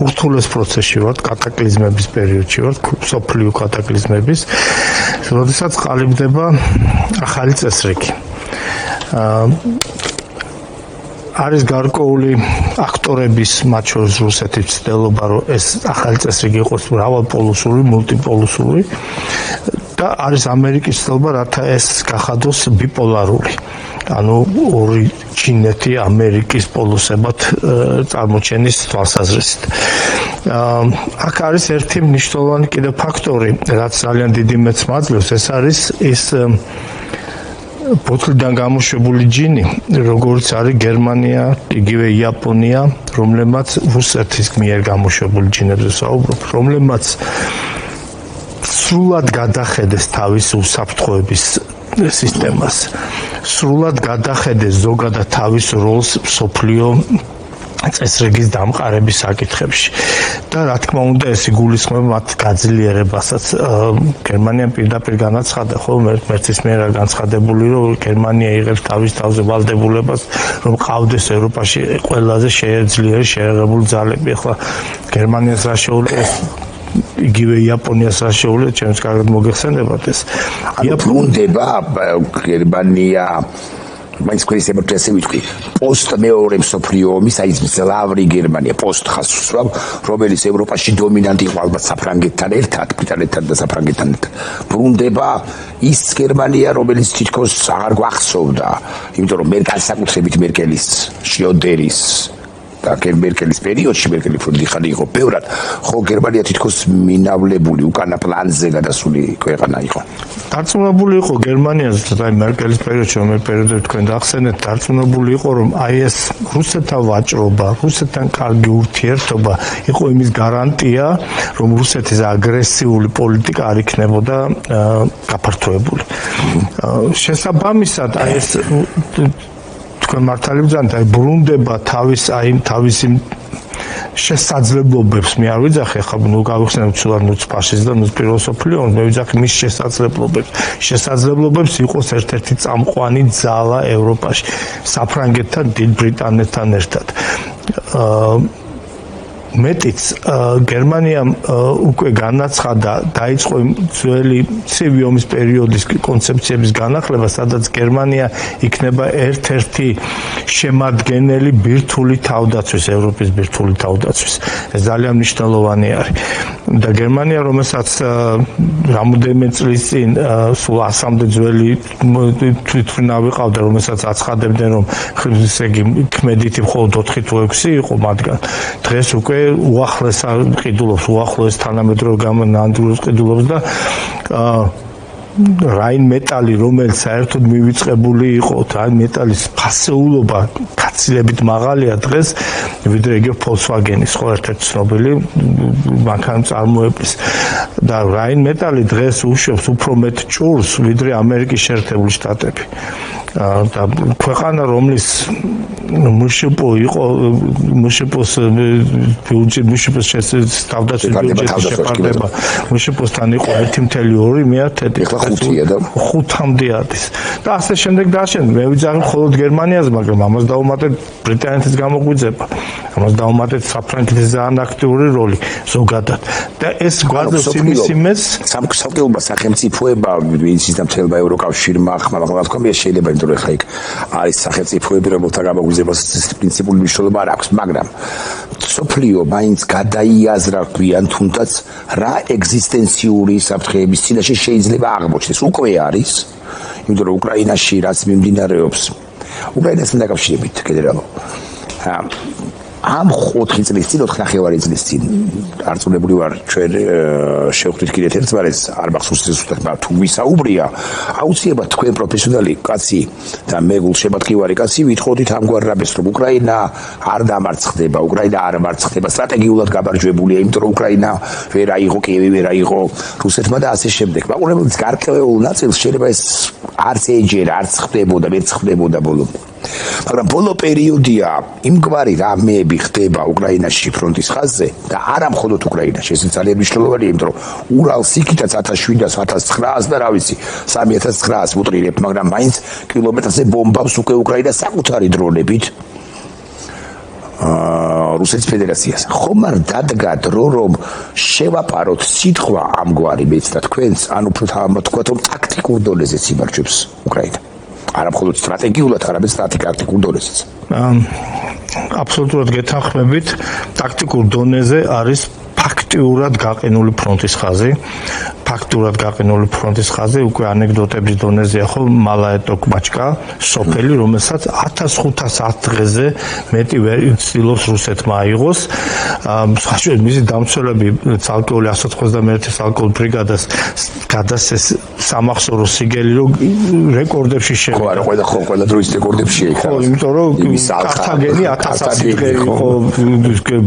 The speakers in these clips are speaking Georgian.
ურთულეს პროცესში ვართ, კატაკლიზმების პერიოდში ვართ, სოფლიო კატაკლიზმების, როდესაც ყალიბდება ახალი წესრიგი. არის გარკვეული აქტორების, მათ შორის რუსეთის ცდილობა, რომ ეს ახალი წესრიგი იყოს მრავალპოლუსური, მულტიპოლუსური და არის ამერიკის ცდილობა, რათა ეს გახადოს ბიპოლარული. ანუ ორი ჩინეთი ამერიკის პოლუსებად წარმოჩენის თვალსაზრისით. აქ არის ერთი მნიშვნელოვანი კიდევ ფაქტორი, რაც ძალიან დიდი მეც მაძლევს, ეს არის ის ბოთლიდან გამოშვებული ჯინი, როგორც არის გერმანია, იგივე იაპონია, რომლებმაც რუსეთის მიერ გამოშვებული ჯინებზე საუბრობ, რომლებმაც სრულად გადახედეს თავის უსაფრთხოების სისტემას. სრულად გადახედეს ზოგადად თავის როლს მსოფლიო წესრიგის დამყარების საკითხებში. და რა თქმა უნდა, ეს იგულისხმება მათ გაძლიერებასაც. გერმანიამ პირდაპირ განაცხადა, ხო, მერცის მიერ განცხადებული, რომ გერმანია იღებს თავის თავზე ვალდებულებას, რომ ყავდეს ევროპაში ყველაზე შეძლიერე შეერაღებული ძალები. ახლა გერმანიას რა შეუძლია იგივე იაპონიას რა შეუძლია, ჩემს კარგად მოგეხსენებათ ეს. ბრუნდება გერმანია მაინც ქვესებთ ესე ვიტყვი პოსტ მეორე მსოფლიო ომის აი ეს მძლავრი გერმანია პოსტ ხაზს რომელიც ევროპაში დომინანტი იყო ალბათ საფრანგეთთან ერთად ბრიტანეთთან და საფრანგეთთან ერთად ბრუნდება ის გერმანია რომელიც თითქოს აღარ გვახსოვდა იმიტომ რომ განსაკუთრებით მერკელის შრიოდერის და მერკელის პერიოდში მერკელი ფრონტიხანი იყო ბევრად ხო გერმანია თითქოს მინავლებული უკანა პლანზე გადასული ქვეყანა იყო დარწმუნებული იყო გერმანიაზე და მერკელის პერიოდში რომელ პერიოდში თქვენ დახსენეთ დარწმუნებული იყო რომ აი ეს რუსეთთან ვაჭრობა რუსეთთან კარგი ურთიერთობა იყო იმის გარანტია რომ რუსეთის აგრესიული პოლიტიკა არ იქნებოდა გაფართოებული შესაბამისად აი ეს თქვენ მართალი ვძანთ აი ბრუნდება თავისი შესაძლებლობებს მე არ ვიძახი ახლა ნუ გავიხსენებ ცუდად ნუც ფაშიზმს და ნუც პირველ მსოფლიო ომს მე ვიძახი მის შესაძლებლობებს იყოს ერთ-ერთი წამყვანი ძალა ევროპაში საფრანგეთთან დიდ ბრიტანეთთან ერთად მეტიც გერმანიამ უკვე განაცხადა დაიწყო ძველი ცივი ომის პერიოდის კონცეფციების განახლება სადაც გერმანია იქნება ერთ-ერთი შემადგენელი ბირთვული თავდაცვის ევროპის ბირთვული თავდაცვის ეს ძალიან მნიშვნელოვანი არის და გერმანია რომელსაც რამოდენიმე წლის წინ სულ 100-მდე ძველი თვითმფრინავი ყავდა რომელსაც აცხადებდნენ რომ ესე იგი ქმედითი მხოლოდ 4 თუ 6 იყო მათგან დღეს უკვე უახლეს ყიდულობს უახლეს თანამედროვე გამონანდროს ყიდულობს და რაინ მეტალი რომელიც საერთოდ მივიწყებული იყო რაინ მეტალის ფასეულობა გაცილებით მაღალია დღეს ვიდრე იგივე Volkswagen-ის ხო ერთ-ერთი ცნობილი მანქანა წარმოებლის და რაინ მეტალი დღეს უშვებს უფრო მეტ ჭურს ვიდრე ამერიკის შეერთებული შტატები და ქვეყანა რომლის მუშიპო იყო მუშიპოს ბიუჯეტი მუშიპოს თავდაცვის ბიუჯეტის შეფარდება მუშიპოსთან იყო 1.2 მილიარდი ეხლა 5-ია და 5-მდე არის და ასე შემდეგ და ასე მე ვიძახი მხოლოდ გერმანიაზე მაგრამ ამას დავუმატეთ ბრიტანეთის გამოგვიძება ამას დავუმატეთ საფრანგეთის ძალიან აქტიური როლი ზოგადად და ეს გვაძლევს იმის იმეს სამკუთხედულმა სახელმწიფოება ვინც ის და მთელმა ევროკავშირმა ხმალაღლა თქვა შეიძლება იმიტომ რომ ხა იქ არის სახელმწიფოები რომელთა გამოგვიძებას პრინციპული მნიშვნელობა არ აქვს მაგრამ სოფლიო მაინც გადაიაზრა გვიან თუნდაც რა ეგზისტენციური საფრთხეების წინაშე შეიძლება აღმოჩნდეს უკვე არის იმიტომ რომ უკრაინაში რაც მიმდინარეობს უკრაინასთან დაკავშირებით გენერალო ამ 4 წლის წინ 4.5 წლის წინ არწმუნებული ვარ ჩვენ შევხვდით კიდევ ერთმანეთს არ მახსოვს ზუსტად თუ ვისაუბრია აუცილებლად თქვენ პროფესიონალი კაცი და მე გულშემატკივარი კაცი ვითხოვდით ამგვარ რამეს რომ უკრაინა არ დამარცხდება უკრაინა არ მარცხდება სტრატეგიულად გამარჯვებულია იმიტომ რომ უკრაინა ვერ აიღო კიევი ვერ აიღო რუსეთმა და ასე შემდეგ მაყურებელს გარკვეულ ნაწილს შეიძლება ეს არც ეჯერა არც ხდებოდა ვერც ხდებოდა ბოლომდე მაგრამ ბოლო პერიოდია იმგვარი რამეები ხდება უკრაინაში ფრონტის ხაზზე და არა მხოლოდ უკრაინაში ეს ძალიან მნიშვნელოვანია იმიტომ რომ ურალს იქითაც 1700 1900 და რა ვიცი 3900 უტრირებ მაგრამ მაინც კილომეტრზე ბომბავს უკვე უკრაინა საკუთარი დრონებით რუსეთის ფედერაციას. ხომ არ დადგა დრო რომ შევაპაროთ სიტყვა ამგვარი მეც და თქვენს, ანუ თქვა რომ ტაქტიკურ დონეზეც იმარჯვებს უკრაინა. არა მხოლოდ სტრატეგიულად, არამედ ტაქტიკურ დონეზეც. აბსოლუტურად გეთანხმებით, ტაქტიკურ დონეზე არის ფაქტიურად გაყინული ფრონტის ხაზი. უკვე ანეკდოტების დონეზეა ხო მალაეტო კბაჩკა, სოფელი, რომელსაც 1500 დღეზე მეტი ვერ ცდილობს რუსეთმა აიღოს. საშუალო მისი დამცველები ცალკეული 191 ცალკეულ ბრიგადას გადასცეს სამახსოვრო სიგელი, რომ რეკორდებში შევიდა. ხო, ყველა დროის რეკორდებში იქნა. ხო, იმიტომ რომ კართაგენი 1000 დღე იყო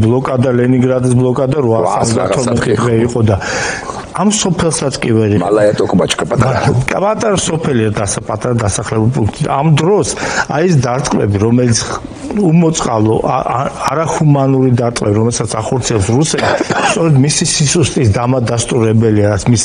ბლოკადა, ლენინგრადის ბლოკადა 812 დღე იყო და ამ სოფელსაც კი ვერ იყო. მალაეტო კბაჩკა პატარა სოფელია პატარა დასახლებული პუნქტი. ამ დროს აი ეს დარტყმები, რომელიც უმოწყალო, არახუმანური დარტყმები, რომელსაც ახორციელებს რუსეთი, სწორედ მისი სისუსტის დამადასტურებელია, რაც მის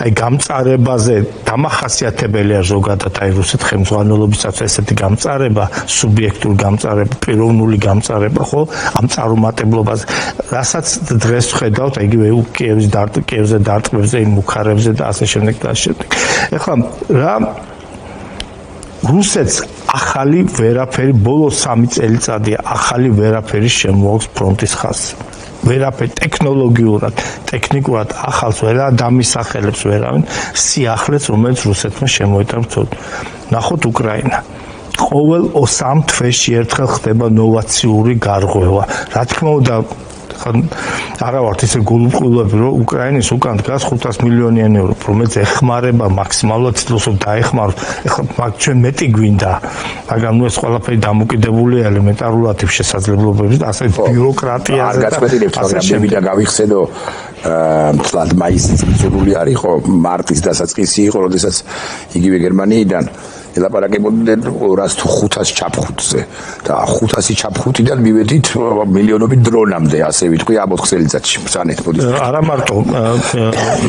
აი გამწარებაზე დამახასიათებელია ზოგადად აი რუსეთ ხელმძღვანელობისაც ესეთი გამწარება, სუბიექტური გამწარება, პიროვნული გამწარება, ხო, ამ წარუმატებლობაზე, რასაც დღეს ვხედავთ, აი იგივე კიევზე დარტყმებზე, იმ მუხარებზე და ასე შემდეგ და ასე შემდეგ. ეხლა რა რუსეთს ახალი ვერაფერი ბოლო 3 წელიწადია ახალი ვერაფერი შემოაქვს ფრონტის ხაზზე. ვერაფერი ტექნოლოგიურად, ტექნიკურად ახალს ვერ დამისახელებს ვერავინ სიახლეს, რომელიც რუსეთმა შემოიტანს. ნახოთ უკრაინა. ყოველ 3 თვეში ერთხელ ხდება ნოვაციური გარღვევა. რა თქმა უნდა არა ვართ ისე გულუყვილები, რომ უკრაინის უკან დგას 500 მილიონიანი ევრო, რომელიც ეხმარება მაქსიმალურად ცდილობს რომ დაეხმაროს. ეხლა მაგ ჩვენ მეტი გვინდა, მაგრამ ეს ყველაფერი დამოკიდებულია ელემენტარულად შესაძლებლობებზე, ასე ბიუროკრატიაზე და მაგრამ მე მინდა გავიხსენო თლად მაისის მიწურული არის ხო მარტის დასაწყისი იყო, როდესაც იგივე გერმანიიდან ელაპარაკებოდნენ 200 თუ 500 ჩაფხუტზე და 500 ჩაფხუტიდან მივედით მილიონობით დრონამდე, ასე ვიტყვი ამ 4 წელიწადში. ბრძანეთ მოდის. არა მარტო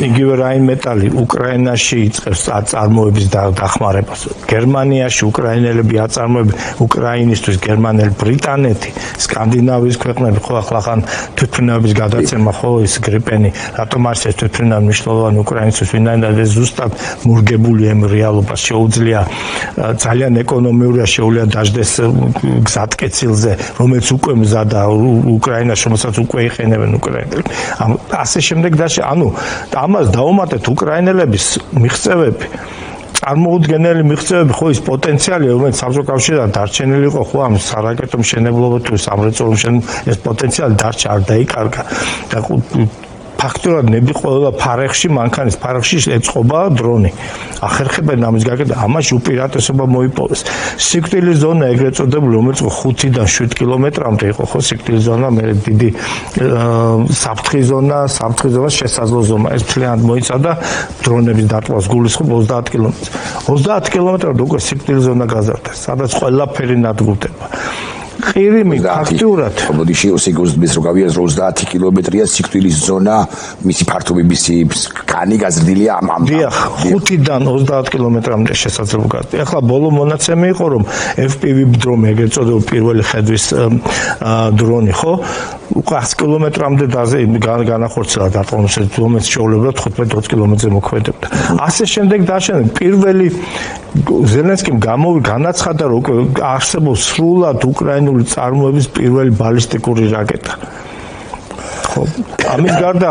იგივე რაინმეტალი უკრაინაში იწყებს წარმოების დახმარებას. გერმანიაში უკრაინელები აწარმოებენ უკრაინისთვის, გერმანელი, ბრიტანეთი, სკანდინავიის ქვეყნები, ხო ახლა თვითმფრინავების გადაცემა, ხო ის გრიპენი, რატომ არის ეს თვითმფრინავი მნიშვნელოვანი უკრაინისთვის, ვინაიდან ეს ზუსტად მურგებული ამ რეალობას შეუძლია ძალიან ეკონომიურია შეუძლია დაждდეს გზატკეცილზე, რომელიც უკვე მზადა უკრაინაში, რომელსაც უკვე იყენებენ უკრაინელები. ასე შემდეგ და ანუ ამას დაუმატეთ უკრაინელების მიღწევები. წარმოუდგენელი მიღწევები, ხო ის პოტენციალი, რომელიც საბჭოთა კავშირიდან დარჩენილი იყო, ხო ამ სარაკეტო მშენებლობა თუ სამრეწველო მშენებლობა, ეს პოტენციალი დარჩა, არ დაიკარგა. და ფაქტურად ნები ყველა ფარეხში, მანქანის ფარეხში ეწყობა დრონი. ახერხებენ ამის გაკეთება, ამაში უპირატესობა მოიპოვეს. სიკვდილის ზონა ეგრეთ წოდებული, რომელიც 5-დან 7 კილომეტრამდე იყო, ხო სიკვდილის ზონა, მე დიდი საფრთხის ზონა შესაძლო ზონა. ეს მთლიანად მოიცავდა დრონების დარტყმას, გულისხმობ 30 კილომეტრს. 30 კილომეტრამდე უკვე სიკვდილის ზონა გაზარდეს, სადაც ყველაფერი ნადგურდება. ყირიმი ფაქტურად ბოდიში ოსიგოზდბეს რო გავიაზრო 30 კილომეტრია სიკვდილის ზონა, მისი ფართობი, მისი კანი გაზრდილია ამ 5-დან 30 კილომეტრამდე შესაძლოა გაზრდა. ახლა ბოლო მონაცემი იყო რომ FPV დრონი, ეგრეთ წოდებული პირველი ხედვის დრონი, ხო? 100 კილომეტრამდე განახორციელა დარტყმის, რომელიც შეუძლებლად 15-20 კილომეტრზე მოქმედებდა. ასე შემდეგ დაშენდა პირველი ზელენსკიმ განაცხადა, რომ არსებობს სრულად უკრაინული წარმოების პირველი ბალისტიკური რაკეტა. ხო, ამის გარდა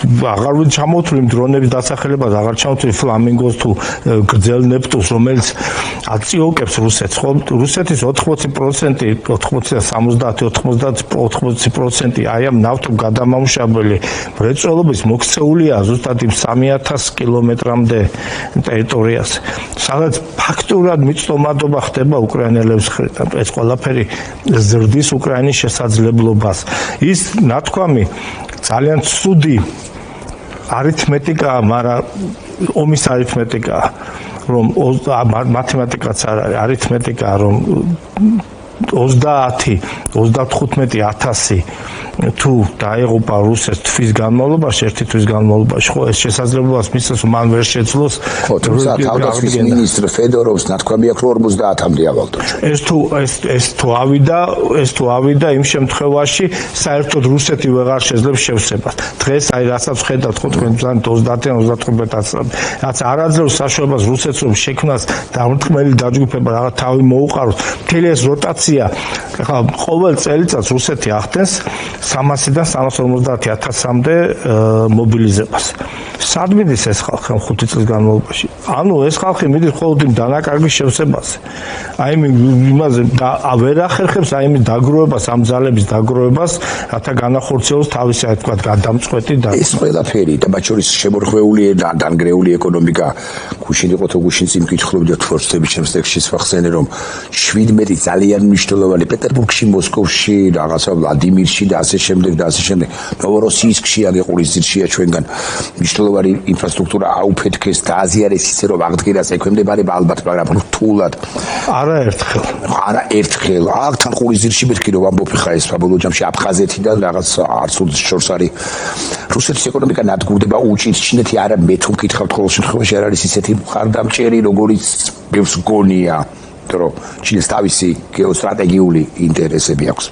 აღარ ჩამოთვლი დრონების დასახელებაზე, აღარ ჩამოთვლი ფლამინგოს თუ გრძელ ნეპტუნს, რომელიც აწიოკებს რუსეთს, ხო? რუსეთის 80%, 80% აი ამ ნავთობ გადამამუშავებელი მრეწველობის მოქცეულია ზუსტად იმ 3000 კილომეტრამდე ტერიტორიაზე, სადაც ფაქტურად მიწტომადობა ხდება უკრაინელების მხრიდან. ეს ყველაფერი ზრდის უკრაინის შესაძლებლობას. ის ნათქვამი ძალიან ცუდი არითმეტიკაა, მაგრამ ომის არითმეტიკაა, რომ მათემატიკაც არ არის, არითმეტიკაა, რომ 30-35,000 თუ დაეღუპა რუსეთს თვის განმავლობაში, ერთი თვის განმავლობაში, ხო ეს შესაძლებლობას მისცეს, მან ვერ შეძლოს. ხო, თუმცა თავდაცვის მინისტრ ფედოროვს ნათქვამი აქვს 50-მდე ავალდო. ეს თუ ავიდა იმ შემთხვევაში, საერთოდ რუსეთი ვეღარ შეძლებს შევსებას. დღეს აი რასაც ხედავთ 15-25 რაც არ აძლევს საშუალებას რუსეთს რომ შექმნას დამრტყმელი დაჯგუფება, რაღაც თავი მოუყაროს. მთელი ეს როტაცია, ახლა ყოველ წელიწადს რუსეთი ახდენს 300-დან 350,000-მდე მობილიზებას. სად მიდის ეს ხალხი 5 წლის განმავლობაში? ანუ ეს ხალხი მიდის მხოლოდ იმ დანაკარგის შევსებაზე. აი იმაზე ვერ ახერხებს აი იმის დაგროვებას, ამ ძალების დაგროვებას, რათა განახორციელოს თავისი აი თქვა გადამწყვეტი და ეს ყველაფერი და მათ შორის შემორღვეული და დანგრეული ეკონომიკა, გუშინ იყო თუ გუშინ წინ მკითხულობდი თორსები ჩემს ტექსტში ვახსენე რომ 17 ძალიან მნიშვნელოვანი პეტერბურგში, მოსკოვში, რაღაცა ვლადიმირში და ასე შემდეგ და ასე შემდეგ. ნოვოროსიისკში აგეყურისძირშია ჩვენგან მნიშვნელოვანი ინფრასტრუქტურა აუფეთქეს და აზიარეს ისე რომ აღდგენას ექვემდებარება ალბათ, მაგრამ რთულად. არაერთხელ. აქთან ყურისძირში მეთქი რომ ამბობ ხა ეს საბოლოო ჯამში აფხაზეთიდან რაღაც არცუდის შორს არის. რუსეთის ეკონომიკა ნადგურდება უჭირს ჩინეთი არა მე თუ მკითხავთ ყოველ შემთხვევაში არ არის ისეთი მხარდამჭერი როგორც ბევრს გონია, რომ ჩინეს თავისი გეოსტრატეგიული ინტერესები აქვს.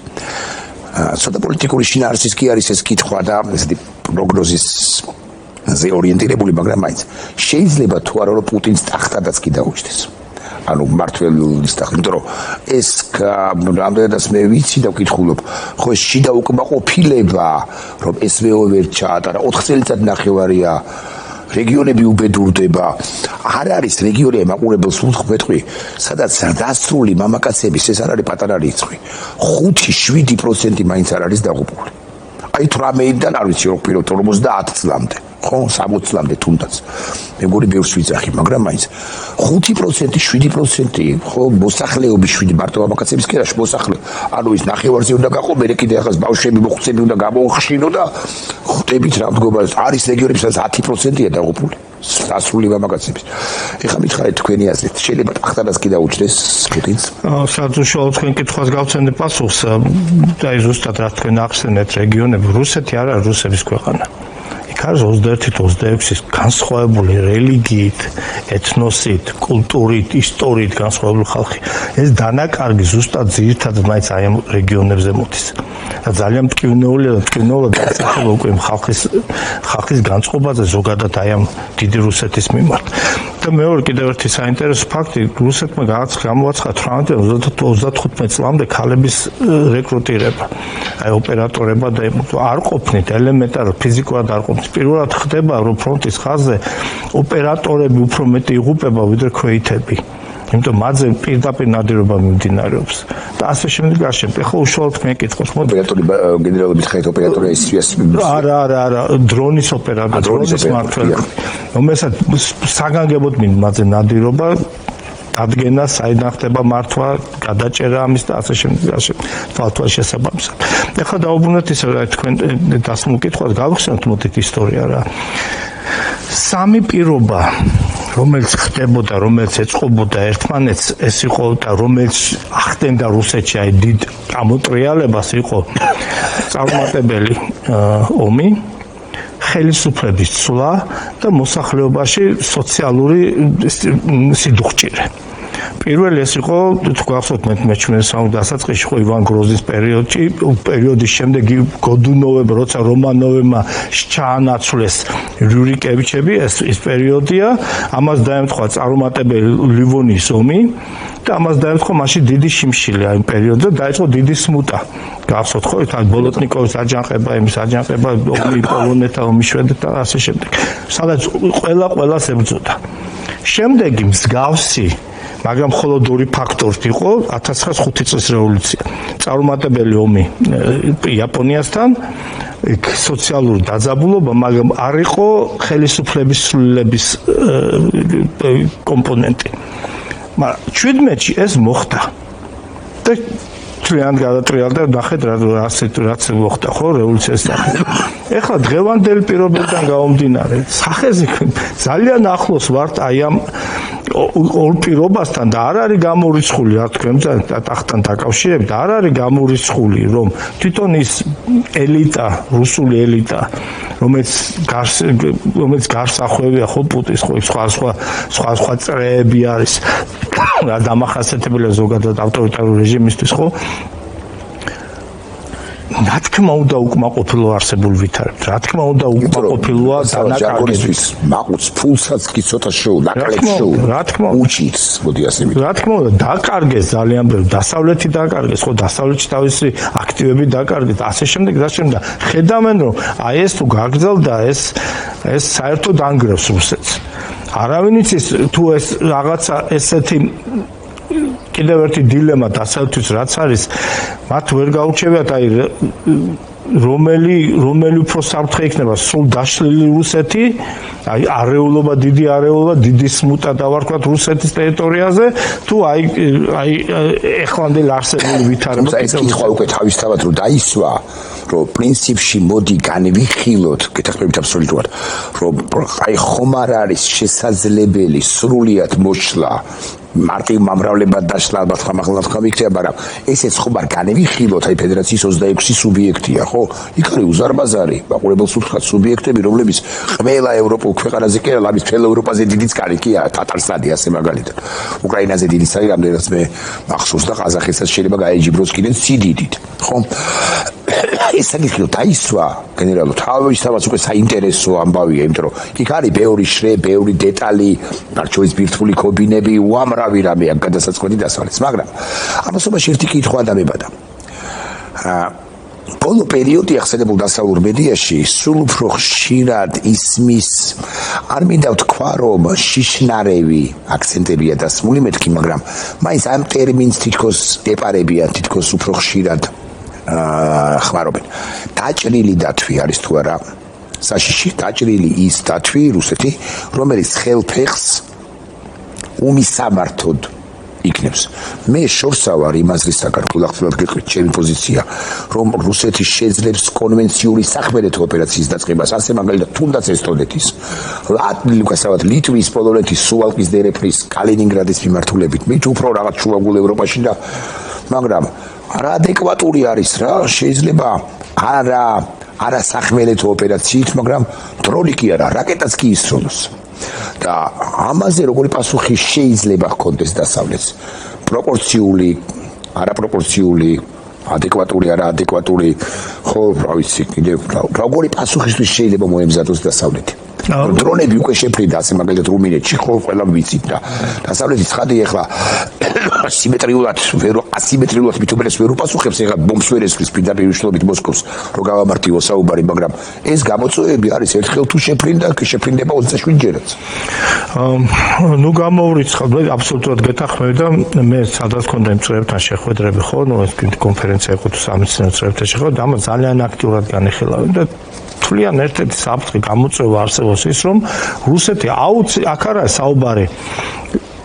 ცოტა პოლიტიკური შინაარსის კი არის ეს კითხვა და ესეთი პროგნოზისზე ორიენტირებული, მაგრამ მაინც შეიძლება თუ არა რომ პუტინს ტახტადაც კი დაუჭდეს. ანუ მმართველის ტახტი, იმიტომ რომ ეს რამდენადაც მე ვიცი და ვკითხულობ, ხო ეს შიდა უკმაყოფილება, რომ SVO ვერ ჩაატარა 4 წელიწად ნახევარია რეგიონები უბედურდება. არ არის რეგიონი ემაყურებელს უთქვი, სადაც დასრული მამაკაცების ეს არ არის პატარა რიცხვი. 5-7% მაინც არ არის დაღუპული. აი 18-დან არ ვიცი რომ პირობ 50 წლამდე. ხო, 60 წლამდე თუნდაც. მე მგონი ბევრს ვიძახი, მაგრამ მაინც 5%, 7%, ხო, მოსახლეობის 7 მარტო მამაკაცების კერაში მოსახლე. ანუ ის ნახევარზე უნდა გაყო, მე კიდე ახლა ბავშვები მოხუცები უნდა გამოხშინო და ხვდებით რა მდგომარეობს. არის რეგიონები, სადაც 10%-ია დაღუპული. დასრული მამაკაცების. ეხლა მითხარით თქვენი აზრით, შეიძლება ტახტადაც კი დაუჭდეს პუტინს? საწუშოო თქვენ კითხვას გავცემდი პასუხს. აი ზუსტად რა თქვენ ახსენეთ რეგიონები, რუსეთი არ არის რუსების ქვეყანა. არის 21-26 განსხვავებული რელიგიით, ეთნოსით, კულტურით, ისტორიით განსხვავებული ხალხი. ეს დანაკარგი ზუსტად ძირითადად მაინც აი ამ რეგიონებზე მოდის. და ძალიან მტკივნეულია და მტკივნეულად გაწევა უკვე ხალხის განწყობაზე ზოგადად აი ამ დიდი რუსეთის მიმართ. და მეორე კიდევ ერთი საინტერესო ფაქტი, რუსეთმა გამოაცხადა 18-35 წლამდე ქალების რეკრუტირება. აი ოპერატორება და არ ყოფნით ელემენტარულ ფიზიკურად არ ყოფნით. პირველად ხდება რომ ფრონტის ხაზზე ოპერატორები უფრო მეტი იღუპება ვიდრე ქვეითები. იმიტომ მათზე პირდაპირ ნადირობა მიმდინარეობს და ასე შემდეგ გაშემთ. ეხლა უშუალოდ მე კითხავს მოდი ოპერატორი გენერალობით ხაით ოპერატორი ისრიას არა დრონის ოპერატორი დრონის მმართველი რომელსაც საგანგებოდ მათზე ნადირობა დადგენა, საიდან ხდება მართვა, გადაჭერა ამის და ასე შემდეგ თვალთვალ შესაბამისად. ეხლა დაუბრუნდეთ ისე რა თქვენ დასმულ კითხვას გავხსენოთ მოდით ისტორია რა. სამი პირობა რომელიც ხდებოდა, რომელიც ეწყობოდა ერთმანეთს, ეს იყო და რომელიც ახდენდა რუსეთში აი დიდ გამოტრიალებას იყო წარუმატებელი ომი, ხელისუფლების ცვლა და მოსახლეობაში სოციალური სიდუხჭირე. პირველი ეს იყო თუ გახსოვთ მე-17 დასაწყისში ხო ივან გროზნის პერიოდის შემდეგ გოდუნოვებმა, როცა რომანოვებმა ჩაანაცვლეს რიურიკევიჩები, ეს პერიოდია, ამას დაემთხვა წარუმატებელი ლივონის ომი და ამას დაემთხვა მაშინ დიდი შიმშილი აი პერიოდზე დაიწყო დიდი სმუტა. გახსოვთ ხო ეს ბოლოტნიკოვის აჯანყება, იმის აჯანყება, ომი პოლონეთთან, ომი შვედეთთან და ასე შემდეგ. სადაც ყველას ებრძოდა. შემდეგი მსგავსი მაგრამ მხოლოდ ორი ფაქტორით იყო 1905 წლის რევოლუცია. წარუმატებელი ომი იაპონიასთან, სოციალური დაძაბულობა, მაგრამ არ იყო ხელისუფლების სრულების კომპონენტი. მაგრამ 17-ში ეს მოხდა. და ძალიან გადატრიალდა და ნახეთ რაც მოხდა ხო რევოლუციის სახით. ეხლა დღევანდელი პირობებიდან გამომდინარე, სახეზე ძალიან ახლოს ვართ აი ამ ორ პირობასთან და არ არის გამორიცხული რა თქვენ ტახტთან დაკავშირებით, არ არის გამორიცხული რომ თვითონ ის ელიტა, რუსული ელიტა, რომელიც გარს ახვევია ხო პუტინს ხო სხვა წრეები არის დამახასიათებელია ზოგადად ავტორიტარული რეჟიმისთვის ხო რა თქმა უნდა უკმაყოფილო არსებულ ვითარებთ. რა თქმა უნდა უკმაყოფილოა დანაკარგისთვის მაყუც ფულსაც კი ცოტა შოუ, ნაკლებს შოუ. რა თქმა უნდა უჩიც, მოდი ასე ვიტყვი. რა თქმა უნდა დაკარგეს ძალიან ბევრი, დასავლეთი დაკარგეს, ხო დასავლეთში თავისი აქტივები დაკარგეს, ასე შემდეგ და შემდეგ. ხედავენ რომ აი ეს თუ გაგრძელდა ეს საერთოდ ანგრევს რუსეთს. არავინ იცის თუ ეს რაღაცა ესეთი კიდევ ერთი დილემა დასავლეთის რაც არის მათ ვერ გაუჩევიათ აი რომელი უფრო საფრთხე იქნება სულ დაშლილი რუსეთი აი არეულობა დიდი არეულობა დიდი სმუტა დავარქვათ რუსეთის ტერიტორიაზე თუ აი ეხლანდელი არსებული ვითარება ეს კითხვა უკვე თავისთავად რომ დაისვა რომ პრინციპში მოდი განვიხილოთ გეთახმებით აბსოლუტურად რომ აი ხომ არ არის შესაძლებელი სრულიად მოშლა მარტივ მომრავლებად დაშლა ალბათ ხმახლა თქვა იქნება მაგრამ ესეც ხომ არ განვიხილოთ აი ფედერაციის 26 სუბიექტია ხო იქ არის უზარმაზარი მაყურებელს უთხრათ სუბიექტები რომლებიც ყველა ევროპულ ქვეყანაზე კი არა ამის მთელ ევროპაზე დიდიც კარი კი არა ტატარსტანი ასე მაგალითად უკრაინაზე დიდიც არის რამდენიც მე მახსოვს და ყაზახეთსაც შეიძლება გაეჯიბროს კიდე სიდიდით ხო ეს არის დაისვა გენერალო თავისთავად უკვე საინტერესო ამბავია იმიტომ რომ იქ არის ბევრი შრე ბევრი დეტალი მარჩოვის ბირთვული კობინები უამრავი რამეა გადასაწყვეტი დასავლეთს მაგრამ ამასობაში ერთი კითხვა დამებადა ბოლო პერიოდი ახსენებულ დასავლურ მედიაში სულ უფრო ხშირად ისმის არ მინდა ვთქვა რომ შიშნარევი აქცენტებია დასმული მეთქი მაგრამ მაინც ამ ტერმინს თითქოს ეპარებიან თითქოს უფრო ხშირად ხმარობენ დაჭრილი დათვი არის თუ არა საშიში დაჭრილი ის დათვი რუსეთი რომელიც ხელფეხს უმისამართოდ იქნებს მე შორსა ვარ იმაზრისაგან გულახდილად გეტყვით ჩემი პოზიცია რომ რუსეთი შეძლებს კონვენციური სახმელეთო ოპერაციის დაწყებას ასე მაგალითად თუნდაც ესტონეთის ლუკასავად ლიტვის პოლონეთის სუვალკის დერეფნის კალინინგრადის მიმართულებით მით უფრო რაღაც შუაგულ ევროპაში და მაგრამ რა ადეკვატური არის რა შეიძლება არა სახმელეთო ოპერაციით მაგრამ დრონი კი არა რაკეტაც კი ისროლოს და ამაზე როგორი პასუხი შეიძლება ჰქონდეს დასავლეთს პროპორციული არაპროპორციული ადეკვატური არაადეკვატური ხო რა ვიცი კიდე როგორი პასუხისთვის შეიძლება მოემზადოს დასავლეთი დრონები უკვე შეფრიდა ასე მაგალითად რუმინეთში ხო ყველა ვიცით და დასავლეთი ცხადი ახლა ასიმეტრიულად მithumeles ვერ უპასუხებს ახლა ბომბს ვერ ესხის პირდაპირ მნიშვნელობით მოსკოვს რო გავამართივო საუბარი მაგრამ ეს გამოწვევები არის ერთხელ თუ შეფრინდა შეფრინდება 27 ჯერაც ნუ გამოვრიცხავ აბსოლუტურად გეთახმები და მე სადაც მქონდა იმ წრეებთან შეხვედრები ხო ნუ ეს კონფერენცია იყო თუ სამეცნიერო წრეებთან შეხვედრა და ძალიან აქტიურად განიხილავენ და თვლიან ერთ-ერთი საფრთხე გამოწვევა არსებობს ის რომ რუსეთი აქ არა საუბარი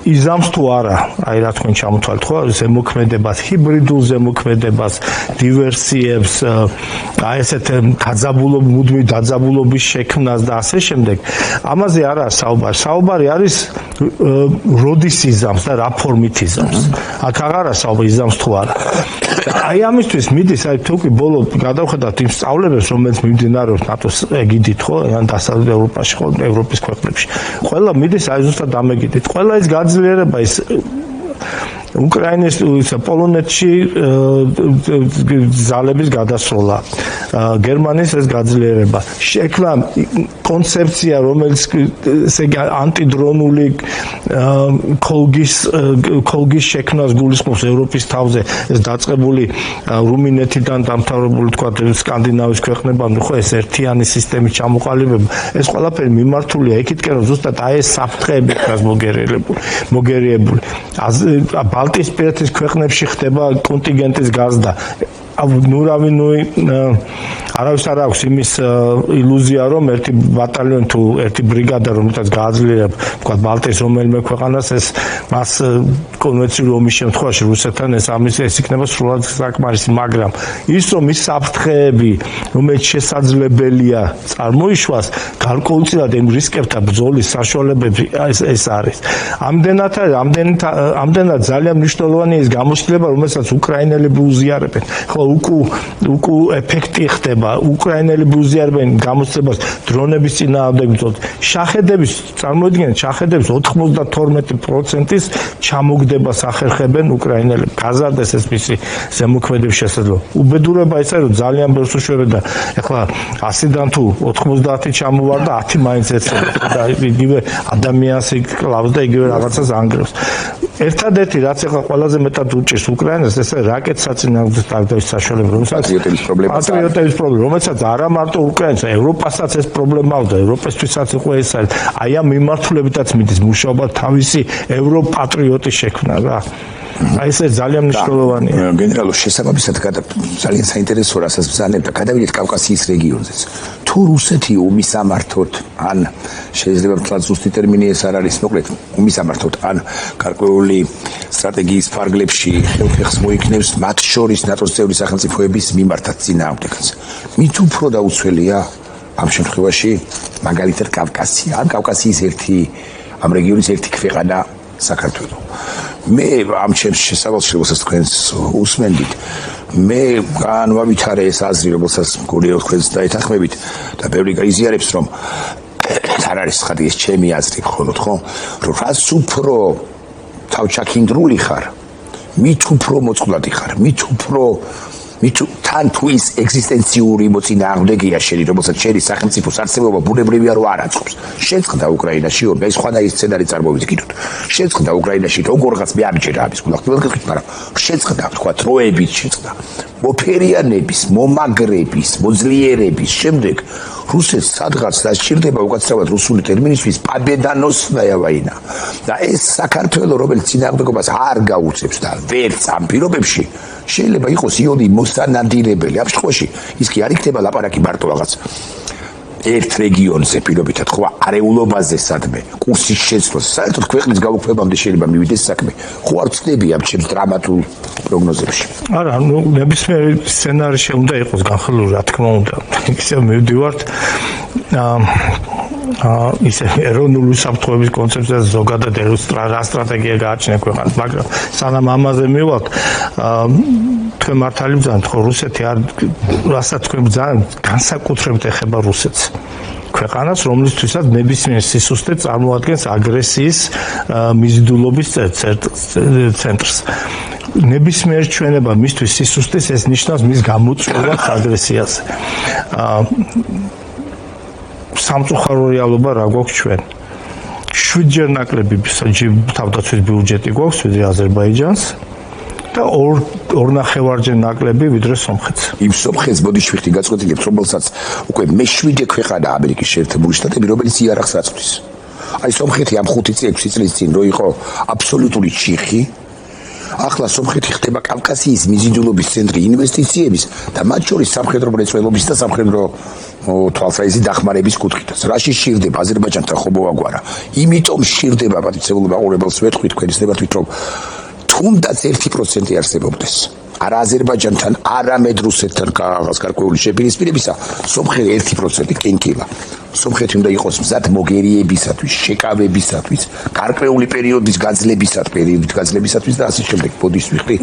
იზამს თუ არა აი რა თქვენ ჩამოთვალთ ხო ზემოქმედებას ჰიბრიდულ ზემოქმედებას დივერსიებს აი ესეთ მუდმივი დაძაბულობის შექმნას და ასე შემდეგ ამაზე არა საუბარი არის როდის იზამს და რა ფორმით იზამს აქ აღარა საუბარი იზამს თუ არა აი ამისთვის მიდის აი თუკი ბოლო გადავხედავთ იმ სწავლებებს რომელიც მიმდინარეობს ნატოს ეგიდით ხო ან დასავლეთ ევროპაში ხო ევროპის ქვეყნებში ყველა მიდის აი ზუსტად ამ ეგიდით ყველა ის გაძლიერება ის უკრაინის პოლონეთში ძალების გადასროლა გერმანიის ეს გაძლიერება შექმნა კონცეფცია რომელიც ესე ანტიდრონული ქოლგის შექმნას გულისხმობს ევროპის თავზე ეს დაწყებული რუმინეთიდან დამთავრებული თქვა სკანდინავიის ქვეყნებამდე ხო ეს ერთიანი სისტემის ჩამოყალიბება ეს ყველაფერი მიმართულია იქითკენ რომ ზუსტად აი ეს საფრთხეები რაც მოგერიებული ბალტიისპირეთის ქვეყნებში ხდება კონტინგენტის გაზრდა არავის არ აქვს იმის ილუზია, რომ ერთი ბატალიონი თუ ერთი ბრიგადა რომელსაც გააძლიერებ, თქვა ბალტიის რომელიმე ქვეყანას ეს მას კონვენციური ომის შემთხვევაში რუსეთთან ეს იქნება სრულად საკმარისი, მაგრამ ის რომ ის საფრთხეები, რომელიც შესაძლებელია წარმოიშვას, გარკვეულწილად იმ რისკებთან ბრძოლის საშუალებები ეს არის. ამდენად ძალიან მნიშვნელოვანია ის გამოცდილება, რომელსაც უკრაინელები უზიარებენ. ხო, უკუ ეფექტი ხდება, უკრაინელები უზიარებენ გამოცდილებას დრონების წინააღმდეგ ბრძოლით. შაჰედების, წარმოიდგინეთ, შაჰედების 92%-ის ჩამოგდება სახერხებენ უკრაინელები. გაზარდეს ეს მისი ზემოქმედების შესაძლებლობა. უბედურება ისაა, რომ ძალიან ბევრს უშვებენ და ეხლა 100-დან თუ 90 ჩამოვარ და 10 მაინც ეცემა და იგივე ადამიანს იკლავს და იგივე რაღაცას ანგრევს. ერთადერთი რაც ეხლა ყველაზე მეტად უჭირს უკრაინას, ესე რაკეტ საწინააღმდეგო დაგდების საშუალება, პატრიოტების პრობლემა, რომელსაც არა მარტო უკრაინას, ევროპასაც ეს პრობლემა აქვს და ევროპასთვისაც იყო ეს არის. აი ამ მიმართულებითაც მიდის მუშაობა თავისი ევროპატრიოტის შექმნა რა. აი ეს ძალიან მნიშვნელოვანია. გენერალო, შესაბამისად ძალიან საინტერესო რასაც ბრძანებთ და გადავიდეთ კავკასიის რეგიონზეც. თუ რუსეთი უმისამართოდ ან შეიძლება ვთქვათ ზუსტი ტერმინი ეს არ არის, მოკლედ უმისამართოდ ან გარკვეული სტრატეგიის ფარგლებში ხელფეხს მოიქნევს მათ შორის ნატოს წევრი სახელმწიფოების მიმართაც წინააღმდეგაც. მით უფრო დაუცველია ამ შემთხვევაში მაგალითად კავკასია, ან კავკასიის ამ რეგიონის ერთი ქვეყანა საქართველო. მე ამ ჩემს შესავალს რომელსაც თქვენს უსმენდით, მე განვავითარე ეს აზრი, რომელსაც მგონია თქვენს დაეთანხმებით და ბევრი გაიზიარებს, რომ არ არის ხადი ეს ჩემი აზრი მხოლოდ, ხო? რომ რაც უფრო თავჩაქინდრული ხარ, მით უფრო მოწყვლადი ხარ, მით თან თუ ის ეგზისტენციური მოწინააღმდეგეა შენი, რომელსაც შენი სახელმწიფოს არსებობა ბუნებრივია რომ არ აწყობს. შეწყდა უკრაინაში ომი, ეს სხვადასხვა სცენარი წარმოვიდგინოთ. შეწყდა უკრაინაში როგორღაც მე ამჯერა ამის გულახდილებით, მაგრამ შეწყდა, თქვა, დროებით შეწყდა. მოფერიანების, მომაგრების, მოძლიერების შემდეგ რუსეთს სადღაც დასჭირდება უკაცრავად რუსული ტერმინისთვის პაბედანოსნაია ვაინა. და ეს საქართველო, რომელიც წინააღმდეგობას არ გაუწევს და ვერც ამ პირობებში შეიძლება იყოს იონი მოსანადირებელი. ამ შემთხვევაში ის კი არ იქნება ლაპარაკი მარტო რაღაც ერთ რეგიონზე პირობითად, ხო, არეულობაზე სადმე, კურსის შეცვლას, საერთოდ ქვეყნის გაუქმებამდე შეიძლება მივიდეს საქმე. ხო არ ვწდები ამ ჩემს დრამატულ პროგნოზებში. არა, ნებისმიერი სცენარში უნდა იყოს განხილული, რა თქმა უნდა. ისე მივდივართ ისე ეროვნული საფრთხეების კონცეფციას ზოგადად რა სტრატეგია გააჩნია ქვეყანას, მაგრამ სანამ ამაზე მივალთ, თქვენ მართალი ბრძანთ, ხო, რუსეთი არ რასაც თქვენ ბრძანთ, განსაკუთრებით ეხება რუსეთს. ქვეყანას, რომლისთვისაც ნებისმიერ სისუსტე წარმოადგენს აგრესიის მიზიდულობის ცენტრს. ნებისმიერ ჩვენება მისთვის სისუსტეს ეს ნიშნავს მის გამოწვევას აგრესიაზე. სამწუხარო რეალობა რა გვაქვს ჩვენ? 7-ჯერ ნაკლები თავდაცვის ბიუჯეტი გვაქვს ვიდრე აზერბაიჯანს და 2.5-ჯერ ნაკლები ვიდრე სომხეთს. იმ სომხეთს ბოდიში ვიხდი გაწყვეტილებ, რომელსაც უკვე მე-7 ქვეყანა ამერიკის შეერთებული შტატები, რომელიც იარაღს აწვდის. აი სომხეთი ამ 5-6 წლის წინ რო იყო აბსოლუტური ჩიხი, ახლა სომხეთი ხდება კავკასიის მიზიდულობის ცენტრი ინვესტიციების და მათ შორის სამხედრო მრეწველობის და სამხედრო თვალსაჩინო დახმარების კუთხითაც. რაში შირდება აზერბაიჯანთან ხო მოაგვარა. იმიტომ შირდება პატიცებულ მაყურებელს ვეთქვი თქვენის დებათვით, რომ თუნდაც 1% არსებობდეს. არა აზერბაიჯანთან, არამედ რუსეთთან რაღაც გარკვეული შეპირისპირებისა, სომხეთი 1% კენკილა. სომხეთი უნდა იყოს მზად მოგერიებისათვის, შეკავებისათვის, გარკვეული პერიოდის გაძლებისათვის და ასე შემდეგ. ბოდის ვიხდი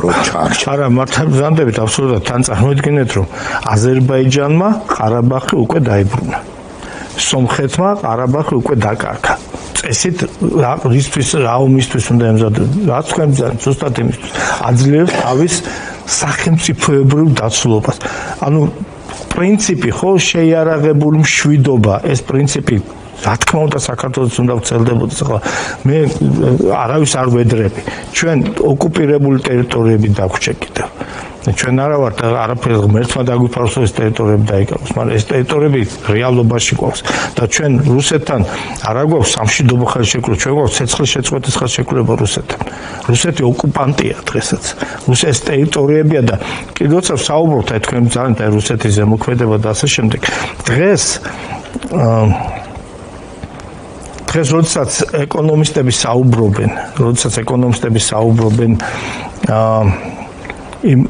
რომ ჩაარჩა. არა, მართალ ბრძანდებით აბსოლუტურად თან წარმოიდგინეთ, რომ აზერბაიჯანმა ყარაბაღი უკვე დაიბრუნა. სომხეთმა ყარაბაღი უკვე დაკარგა. წესით რა ომისთვის უნდა ემზადებოდეს? რაც თქვენ ბრძანეთ, ზუსტად იმისთვის. აძლევს თავის სახელმწიფოებრივ დაცულობას. ანუ პრინციპი ხო შეიარაღებული მშვიდობა, ეს პრინციპი რა თქმა უნდა საქართველოს უნდა ვრცელდებოდეს. ახლა მე არავის არ ვედრები. ჩვენ ოკუპირებული ტერიტორიები დაგვჭე კიდევ. ჩვენ არა ვართ არაფერს ღმერთმა დაგვიფაროს ეს ტერიტორიები დაიკავოს, მაგრამ ეს ტერიტორიები რეალობაში გვაქვს და ჩვენ რუსეთთან არა გვაქვს სამშვიდობო ხელშეკრულება, ჩვენ გვაქვს ცეცხლის შეწყვეტის ხელშეკრულება რუსეთთან. რუსეთი ოკუპანტია დღესაც. ეს ტერიტორიებია და კიდევ როცა საუბრობთ აი თქვენ ძალიან და რუსეთის ზემოქმედება და ასე შემდეგ. დღეს როდესაც ეკონომისტები საუბრობენ იმ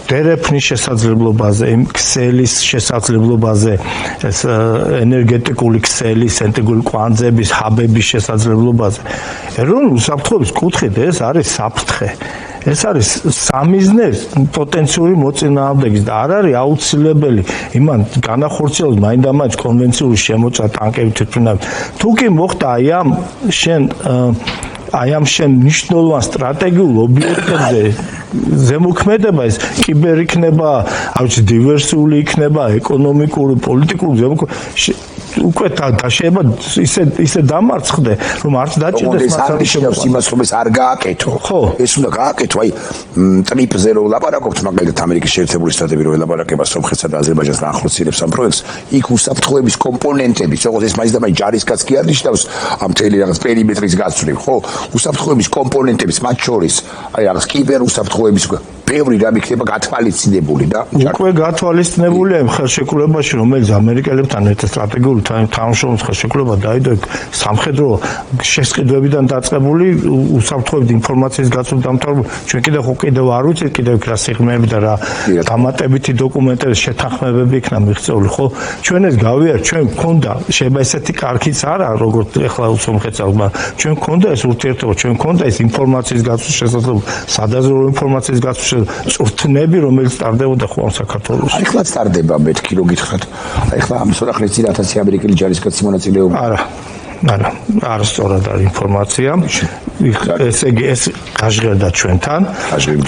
დერეფნის შესაძლებლობაზე, იმ ქსელის შესაძლებლობაზე, ეს ენერგეტიკული ქსელის, ენერგეტიკული კვანძების, ჰაბების შესაძლებლობაზე. ეროვნული უსაფრთხოების კუთხით ეს არის საფრთხე. ეს არის სამიზნეს პოტენციური მოწინააღმდეგის და არ არის აუცილებელი იმან განახორციელოს მაინდამაინც კონვენციული შემოწა ტანკებით თვითმფრინავით. თუ კი მოხდა აი ამ შენ მნიშვნელოვან სტრატეგიულ ობიექტებზე ზემოქმედება ეს კიბერ იქნება, დივერსიული იქნება, ეკონომიკური, პოლიტიკური უკვე შეიძლება ისე დამარცხდე, რომ არც დაჭირდეს მასალებს იმას რომ ეს არ გააკეთო. ხო, ეს უნდა გააკეთო, აი ტრიპზე რო ლაპარაკობთ, მაგალითად ამერიკის შეერთებული შტატები რო ელაპარაკება სომხეთსა და აზერბაიჯანს განხორციელებს ამ პროექტს, იქ უსაფრთხოების კომპონენტები, როგორც ეს მაინც ჯარისკაც კი არ ნიშნავს ამ მთელი რაღაც პერიმეტრის გასწვრივ, ხო? უსაფრთხოების კომპონენტების მათ შორის, აი რაღაც კიბერ უსაფრთხოების ბევრი რამ იქნება გათვალისწინებული და უკვე გათვალისწინებულია იმ ხელშეკრულებაში, რომელიც ამერიკელებთან ერთად სტრატეგიული თანამშრომლობის ხელშეკრულება დაიდო სამხედრო შესყიდვებიდან დაწყებული უსაფრთხოების ინფორმაციის გაცვლის დამთავრებული. ჩვენ კიდევ არ ვიცით კიდევ რა სიღრმეები და რა დამატებითი დოკუმენტები შეთანხმებები იქნა მიღწეული, ხო? ჩვენ ეს გავიარეთ, ჩვენ გქონდა შეიძლება ესეთი კარგიც არა, როგორც ეხლა სომხეთს, მაგრამ ჩვენ გქონდა ეს ურთიერთობა, ჩვენ გქონდა ეს ინფორმაციის გაცვლის შესაძლებლობა, სადაზვერვო ინფორმაციის გაცვლის წვრთნები, რომელიც ტარდებოდა ხო ამ საქართველოში. ეხლაც ტარდება მეთქი რო გითხრათ. ეხლა ამ სორახლის წინ 1000 ამერიკელი ჯარისკაცი მონაწილეობდა. არა, არ სწორად არის ინფორმაცია. ესე იგი ეს გაჟღერდა ჩვენთან.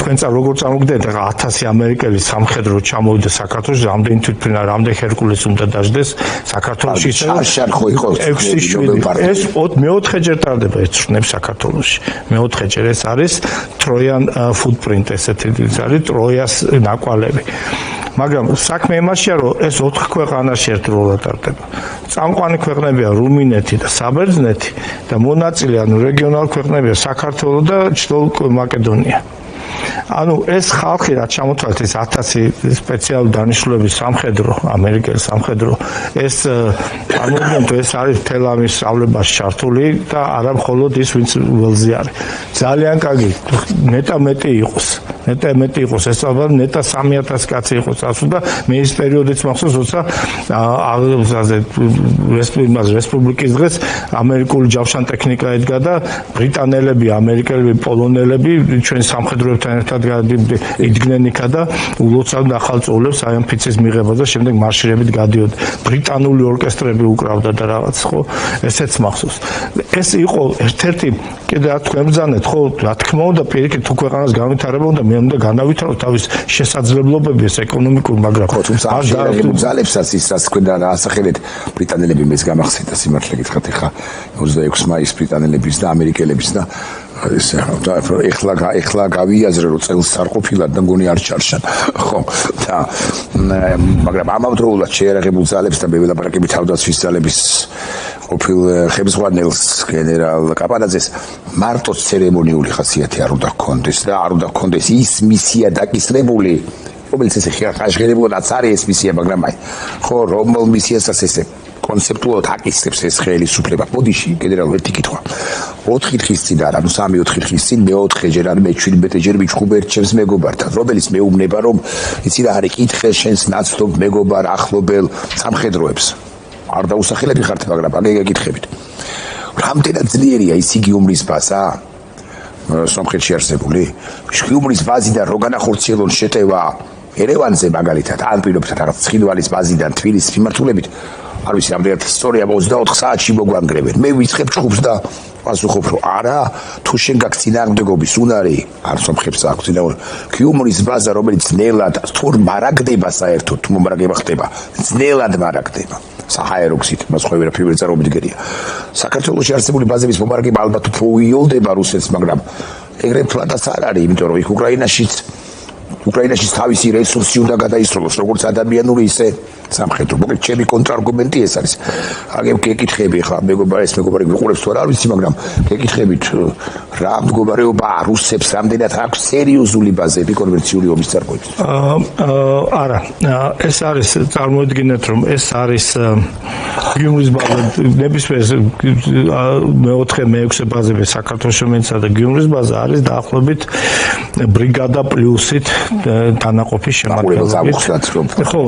თქვენც როგორ წამოგდეთ, 1000 ამერიკელი სამხედრო ჩამოვიდა საქართველოში, რამდენი თვითმფრინავი, რამდენი ჰერკულესი უნდა დაждდეს საქართველოში. შარშარხო იყო 6-7. ეს მეოთხეჯერ ტარდება ეს წვრთნები საქართველოში. მეოთხეჯერ ეს არის ტროიან ფუტპრინტ, ესეთი არის ტროიას ნაკვალევი. მაგრამ საქმე იმაშია, რომ ეს 4 ქვეყანაში ერთდროულად ტარდება. წამყვანი ქვეყნებია რუმინეთი და საბერძნეთი და მონაწილე ანუ რეგიონალური ქვეყნებია საქართველო და ჩრდილოეთ მაკედონია. ანუ ეს ხალხი რაც ჩამოთვალეთ ეს 1000 სპეციალური დანიშნულების სამხედრო, ამერიკელი სამხედრო, ეს წარმოიდგინეთ ეს არის თელავის სწავლებაში ჩართული და არა მხოლოდ ის ვინც ველზე არის. ძალიან კარგი, ნეტა მეტი იყოს. ეს ალბათ ნეტა 3000 კაცი იყოს წასულ და მე ის პერიოდიც მახსოვს, როცა რესპუბლიკის დღეს ამერიკული ჯავშან ტექნიკა ედგა და ბრიტანელები, ამერიკელები, პოლონელები ჩვენ სამხედროებთან ერთად იდგნენ იქა და ულოცავდნენ ახალ წოვლებს აი ამ ფიცის მიღება და შემდეგ მარშირებით გადიოდა. ბრიტანული ორკესტრები უკრავდა და რაღაც, ხო? ესეც მახსოვს. ეს იყო ერთ-ერთი კიდე რა თქვენ ბრძანეთ, ხო? რა თქმა უნდა, პირიქით თუ ქვეყანას განვითარება უნდა მე უნდა განავითარო თავის შესაძლებლობები ეს ეკონომიკური, მაგრამ თუმცა ძალებსაც ის რაც თქვენ და ასახელეთ ბრიტანელები მეც გამახსენდა სიმართლე გითხრათ ხა 26 მაისს ბრიტანელების და ამერიკელების და ეს ეხლა გავიაზრე რომ წელს არ ყოფილად და მგონი არ ჩარშან ხო და მაგრამ ამავდროულად შეერაღებულ ძალებს და მე ველაპარაკები თავდაცვის ძალების ყოფილ ხელმძღვანელს გენერალ კაპანაძეს მარტო ცერემონიული ხასიათი არ უნდა გქონდეს და არ უნდა გქონდეს ის მისია დაკისრებული რომელიც ესე ხაშღებულადაც არის ეს მისია მაგრამ აი ხო რომელ მისიასაც ესე კონცეპტუალურად აკისრებს ეს ხელისუფლება. ბოდიში გენერალ ერთი კითხვა. 4 დღის წინ არა, 3-4 დღის წინ მე-4ჯერ ან მე-17ჯერ მიჩხუბერთ ჩემს მეგობართან, რომელიც მეუბნება რომ იცი რა არის კითხე შენს ნაცნობ მეგობარ ახლობელ სამხედროებს. არ დაუსახელები ხართ, მაგრამ აგეგე კითხებით. რამდენად ძლიერია ის იგიუმრის ბაზა? სომხეთში არსებული. იგიუმრის ბაზიდან რო განახორციელონ შეტევა ერევანზე მაგალითად, ან პირობითად რაღაც ცხინვალის ბაზიდან თბილისის მიმართულებით არ ვიცი რამდენად ისტორია 24 საათში მოგვანგრევენ. მე ვიწყებ ჭუბს და პასუხობ რომ არა, თუ შენ გაქვს წინააღმდეგობის უნარი, არ სომხებს აქვს წინააღმდეგობა. გიუმრის ბაზა რომელიც ძნელად თუ მარაგდება საერთოდ, თუ მომარაგება ხდება, ძნელად მარაგდება. საჰაერო გზით, მას ხო ვერაფერი წარმოებით გერია. საქართველოში არსებული ბაზების მომარაგება ალბათ უფრო უიოლდება რუსეთს, მაგრამ ეგრე ფლატაც არ არის, იმიტომ რომ იქ უკრაინაშიც უკრაინაში თავისი რესურსი უნდა გადაისროლოს, როგორც ადამიანური, ისე სამხედრო. მოკლედ, ჩემი კონტრარგუმენტი ეს არის. აგებ გეკითხები ხა, მეგობარი გიყურებს თუ არა ვიცი, მაგრამ გეკითხებით რა მდგომარეობაა რუსებს, რამდენად აქვს სერიოზული ბაზები კონვერციული ომის წარღვევისთვის? არა, ეს არის წარმოიდგინეთ, რომ ეს არის გიუმრის ბაზა, ნებისმიერ მეოთხე, მეექვსე ბაზები საქართველოს მეცადა და გიუმრის ბაზა არის დაახლოებით ბრიგადა პლუსით დანაყოფის შემადგენლობით. ხო,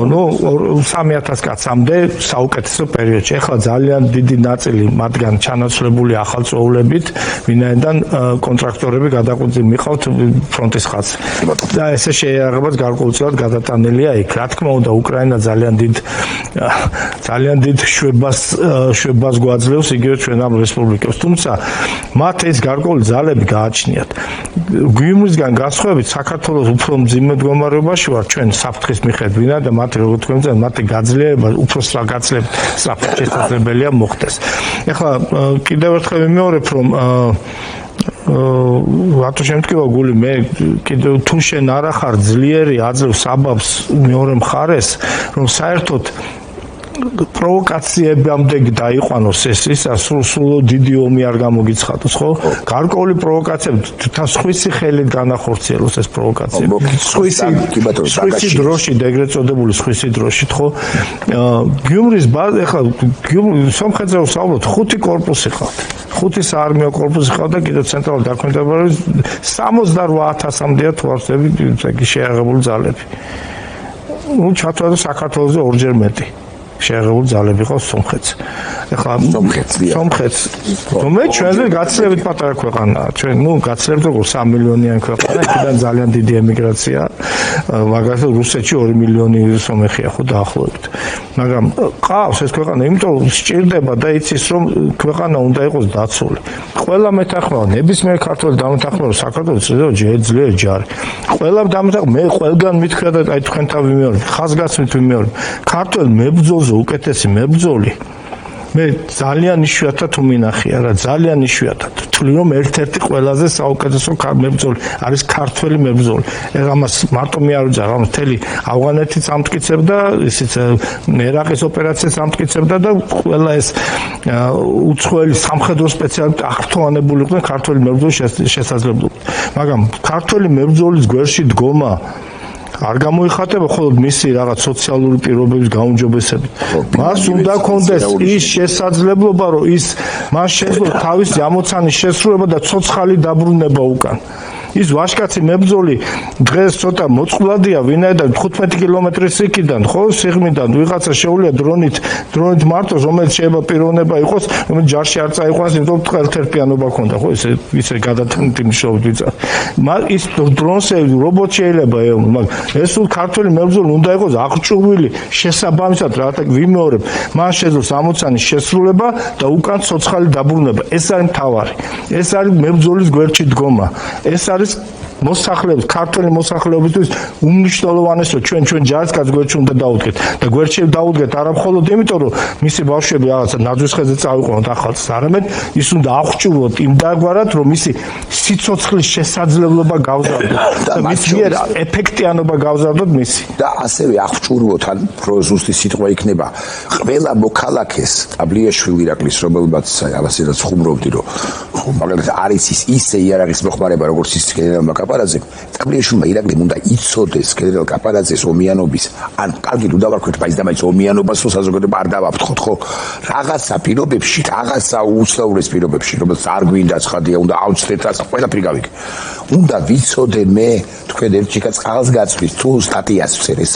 3000 კაცამდე საუკეთესო პერიოდში. ეხლა ძალიან დიდი ნაწილი მათგან ჩანაცვლებული ახალწოულებით, ვინაიდან კონტრაქტორები გადაყვანილი მიყავთ ფრონტის ხაზზე. და ესე შეიარაღებაც გარკვეულწილად გადატანილია იქ. რა თქმა უნდა, უკრაინა ძალიან დიდ შვებას გვაძლევს იგივე ჩვენ ამ რესპუბლიკებს. თუმცა მათ ეს გარკვეული ძალები გააჩნიათ. გიუმრისგან განსხვავებით, საქართველოს უფრო მძიმე მდგომარეობაში ვარ ჩვენ საფრთხის მიხედვით, ვინაიდან მათ როგორც თქვენ ვთქვით, მათი გაძლიერება უფრო სწრაფად შესაძლებელია მოხდეს. ეხლა კიდევ ერთხელ ვიმეორებ, რომ რატო შემტკივა გული მე კიდევ თუ შენ არ ახარ ძლიერი აძლევ საბაბს მეორე მხარეს, რომ საერთოდ პროვოკაციებამდე დაიყვანოს ეს სულ დიდი ომი არ გამოგიცხადოს, ხო? გარკვეული პროვოკაციები თან სხვისი ხელით განახორციელოს ეს პროვოკაციები. სხვისი დროში, ეგრეთ წოდებული სხვისი დროშით, ხო? გიუმრის ბაზა, ახლა სომხეთზე ვსაუბრობთ, 5 კორპუსი ყავთ. 5 საარმიო კორპუსი ყავთ და კიდევ ცენტრალურ დაქვემდებარებაში 68000-მდეა თვალსები შეიარაღებული ძალები. ჩათვალე საქართველოზე ორჯერ მეტი. შეიარაღებული ძალები ყავს სომხეთს. ეხლა სომხეთს მე ჩვენზე გაცილებით პატარა ქვეყანაა. ჩვენ გაცილებით როგორ 3 მილიონიანი ქვეყანა, იქიდან ძალიან დიდი ემიგრაცია. მაგალითად რუსეთში 2 მილიონი სომეხია ხო დაახლოებით. მაგრამ ყავს ეს ქვეყანა, იმიტომ სჭირდება და იცის რომ ქვეყანა უნდა იყოს დაცული. ყველა მეთანხმება, ნებისმიერ ქართველს დამეთანხმება საქართველოს ძლიერ ჯარი. ყველა დამეთანხმება, მე ყველგან მithქრა და აი თქვენთან ვიმეორებ, ხაზგასმით ვიმეორებ. ქართველ მებრძოლზე უკეთესი მებრძოლი მე ძალიან იშვიათად უმინახია რა, ძალიან იშვიათად. თვლი რომ ერთ-ერთი ყველაზე საუკეთესო მებრძოლი არის ქართველი მებრძოლი. ამას მარტო მე არ ვიძახ, ამას მთელი ავღანეთიც ამტკიცებდა, ისიც ერაყის ოპერაციას ამტკიცებდა და ყველა ეს უცხოელი სამხედრო სპეციალისტი აღფრთოვანებული იყვნენ ქართველი მებრძოლის შესაძლებლობით. მაგრამ ქართველი მებრძოლის გვერდში დგომა არ გამოიხატება მხოლოდ მისი რაღაც სოციალური პირობების გაუმჯობესებით. მას უნდა კონდეს ის შესაძლებლობა, რომ მას შეძლოს თავისი ამოცანის შესრულება და ცოცხალი დაბრუნება უკან. ის ვაჟკაცი მებრძოლი დღეს ცოტა მოწყვლადია, ვინაიდან 15 კილომეტრის იქიდან, ხო, სიღრმიდან ვიღაცა შეუძლია დრონით მარტოს, რომელიც შეიძლება პიროვნება იყოს, რომელიც ჯარში არ წაიყვანს, იმიტომ რომ ტყელთერფიანობა ქონდა, ხო, ისე გადატანილი მშობლიც. ის დრონზე რობოტ შეიძლება ეომო, მაგრამ ეს სულ ქართველი მებრძოლი უნდა იყოს აღჭურვილი შესაბამისად, რათა ვიმეორებ, მას შეძლოს ამოცანის შესრულება და უკან ცოცხალი დაბრუნება. ეს არის მთავარი. ეს არის მებრძოლის გვერდში დგომა. ეს არის მოსახლეობის, ქართული მოსახლეობისთვის უმნიშვნელოვანესო ჩვენ ჯარისკაც გვერდში უნდა დაუდგეთ და გვერდში დაუდგეთ არა მხოლოდ იმიტომ, რომ მისი ბავშვები რაღაცა ნაძვის ხეზე წავიყვანოთ ახალს, არამედ ის უნდა აღჭურვოთ იმ დაგვარად, რომ მისი სიცოცხლის შესაძლებლობა გავზარდოთ და მის მიერ ეფექტიანობა გავზარდოთ მისი. და ასევე აღჭურვოთ, ან ზუსტი სიტყვა იქნება, ყველა მოქალაქეს, აბლიაშვილი ირაკლის, რომელმაც ამასაც ხუმრობდი, რომ მაგალითად არის ისე იარაღის მოხმარება, როგორც ის გენერალმა კაპარაძე, აბლიაშვილმა ირაკლიმ უნდა იცოდეს გენერალ კაპარაძეს ომიანობის, ან კარგი თუ დავარქვეთ, բայց და მაინც ომიანობას საზოგადოება არ დავაფრთხოთ, ხო? რაღაცა პირობებში, რაღაცა უცნაურეს პირობებში, რომელსაც არ გვინდა ცხადია, უნდა ავწდეთ და ყველაფერი გავიგე. უნდა ვიცოდე მე, თქვენ ერთჩიკაც ყალს გაწვით, თუ სტატიას ვწერეს.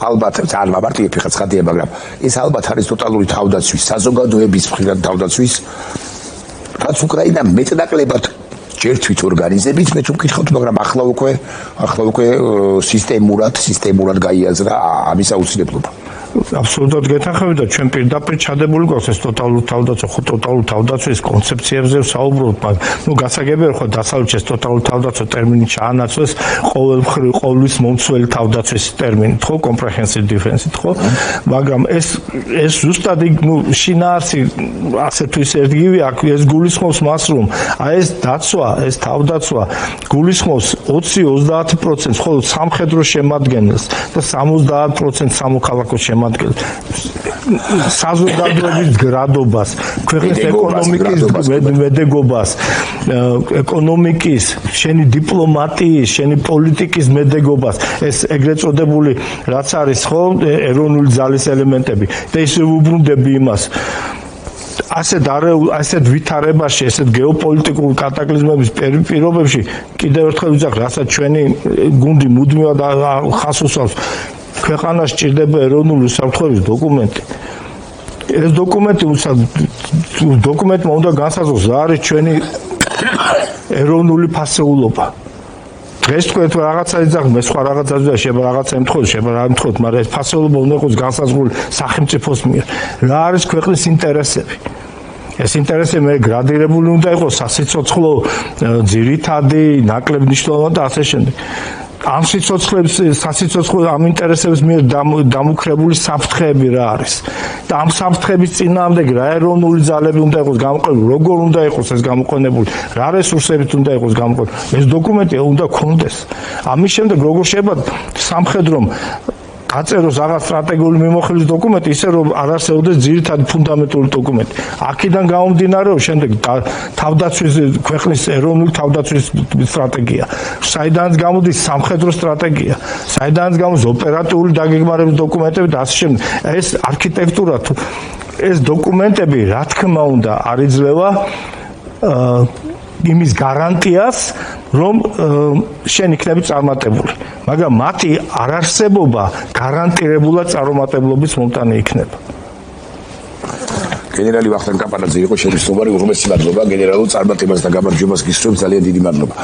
ალბათ არ მამარტივებ ხა ცხადია, მაგრამ ეს ალბათ არის ტოტალური თავდაცვის, საზოგადოების მხრიდან თავდაცვის. რაც უკრაინა მეტნაკლებად ჯერთვით ორგანიზებით, მე თუ მკითხავთ, მაგრამ ახლა უკვე სისტემურად გაიაზრა ამის აუცილებლობა. აბსოლუტურად გეთანხმები და ჩვენ პირდაპირ ჩადებული გვაქვს ეს ტოტალური თავდაცვა, ხო ტოტალური თავდაცვის კონცეფციებზე ვსაუბრობთ, მაგრამ გასაგებია ხო დასავლეთში ეს ტოტალური თავდაცვა ტერმინი ჩაანაცვლეს ყოველთვის მომცველი თავდაცვის ტერმინით, ხო comprehensive defense-ით, ხო? მაგრამ ეს ზუსტად შინაარსი ასე თუ ისე ერთგივე აქვს, ეს გულისხმობს მას, რომ აი ეს დაცვა, ეს თავდაცვა გულისხმობს 20-30% მხოლოდ სამხედრო შემადგენელს და 70% სამოქალაქო შემადგენელს. საზოგადოების გრადობას, ქვეყნის ეკონომიკის მედეგობას, ეკონომიკის, შენი დიპლომატიის, შენი პოლიტიკის მედეგობას, ეს ეგრეთ წოდებული რაც არის ხო ეროვნული ძალის ელემენტები და ისე უბრუნდები იმას ასეთ ვითარებაში, ესეთ გეოპოლიტიკურ კატაკლიზმების პირობებში კიდევ ერთხელ ვიძახ, რასაც ჩვენი გუნდი მუდმივად ხას უსვამს, ქვეყანას სჭირდება ეროვნული უსაფრთხოების დოკუმენტი. ეს დოკუმენტმა უნდა განსაზღვროს რა არის ჩვენი ეროვნული ფასეულობა. დღეს თქვენ რაღაცა იძახთ, მე სხვა რაღაცას და შეიძლება რაღაცა ემთხოვოთ, შეიძლება რა ემთხოვოთ, მაგრამ ეს ფასეულობა უნდა იყოს განსაზღვრული სახელმწიფოს მიერ. რა არის ქვეყნის ინტერესები? ეს ინტერესები მე გრადირებული უნდა იყოს სასიცოცხლო, ძირითადი, ნაკლებ მნიშვნელოვანი და ასე შემდეგ. ამ სასიცოცხლო ამ ინტერესების მიერ დამუქრებული საფრთხეები რა არის და ამ საფრთხების წინააღმდეგ რა ეროვნული ძალები უნდა იყოს გამოყენებული, როგორ უნდა იყოს ეს გამოყენებული, რა რესურსებით უნდა იყოს გამოყენებული, ეს დოკუმენტი უნდა გქონდეს. ამის შემდეგ როგორ შეიძლება სამხედრომ გაწეროს რაღაც სტრატეგიული მიმოხილვის დოკუმენტი, ისე რომ არ არსებობდეს ძირითადი ფუნდამენტური დოკუმენტი. აქედან გამომდინარეობს შემდეგ თავდაცვის ქვეყნის ეროვნული თავდაცვის სტრატეგია. საიდანაც გამოდის სამხედრო სტრატეგია, საიდანაც გამოდის ოპერატიული დაგეგმარების დოკუმენტები და ასე შემდეგ. ეს არქიტექტურა ეს დოკუმენტები, რა თქმა უნდა, არ იძლევა იმის გარანტიას, რომ შენ იქნები წარმატებული, მაგრამ მათი არარსებობა გარანტირებულად წარუმატებლობის მომტანი იქნება. გენერალი ვახტანგ კაპანაძე იყო შემოსულარი უღრმესი მადლობა გენერალურ წარმატებას და გამარჯვებას გისურვებთ ძალიან დიდი მადლობა.